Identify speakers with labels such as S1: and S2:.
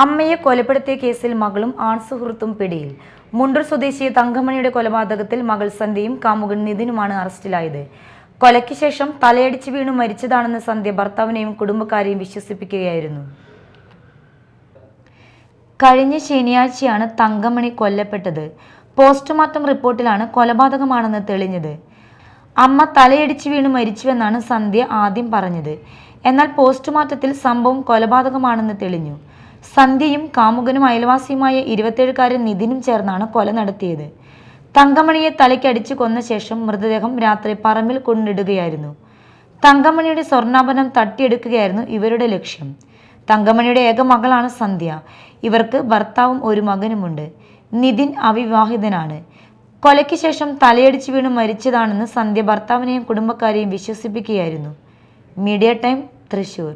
S1: അമ്മയെ കൊലപ്പെടുത്തിയ കേസിൽ മകളും ആൺസുഹൃത്തും പിടിയിൽ. മുണ്ടൂർ സ്വദേശി തങ്കമണിയുടെ കൊലപാതകത്തിൽ മകൾ സന്ധ്യയും കാമുകൻ നിതിനുമാണ് അറസ്റ്റിലായത്. കൊലയ്ക്ക് ശേഷം തലയടിച്ച് വീണു മരിച്ചതാണെന്ന് സന്ധ്യ ഭർത്താവിനെയും കുടുംബക്കാരെയും വിശ്വസിപ്പിക്കുകയായിരുന്നു. കഴിഞ്ഞ ശനിയാഴ്ചയാണ് തങ്കമണി കൊല്ലപ്പെട്ടത്. പോസ്റ്റ്മോർട്ടം റിപ്പോർട്ടിലാണ് കൊലപാതകമാണെന്ന് തെളിഞ്ഞത്. അമ്മ തലയടിച്ച് വീണു മരിച്ചുവെന്നാണ് സന്ധ്യ ആദ്യം പറഞ്ഞത്. എന്നാൽ പോസ്റ്റ്മോർട്ടത്തിൽ സംഭവം കൊലപാതകമാണെന്ന് തെളിഞ്ഞു. സന്ധ്യയും കാമുകനും അയൽവാസിയുമായ 27-കാരൻ നിതിനും ചേർന്നാണ് കൊല നടത്തിയത്. തങ്കമണിയെ തലയ്ക്കടിച്ചു കൊന്ന ശേഷം മൃതദേഹം രാത്രി പറമ്പിൽ കൊണ്ടിടുകയായിരുന്നു. തങ്കമണിയുടെ സ്വർണ്ണാഭരണം തട്ടിയെടുക്കുകയായിരുന്നു ഇവരുടെ ലക്ഷ്യം. തങ്കമണിയുടെ ഏക മകളാണ് സന്ധ്യ. ഇവർക്ക് ഭർത്താവും ഒരു മകനുമുണ്ട്. നിതിൻ അവിവാഹിതനാണ്. കൊലയ്ക്ക് ശേഷം തലയടിച്ചു വീണ് മരിച്ചതാണെന്ന് സന്ധ്യ ഭർത്താവിനെയും കുടുംബക്കാരെയും വിശ്വസിപ്പിക്കുകയായിരുന്നു. Media time, Thrissur.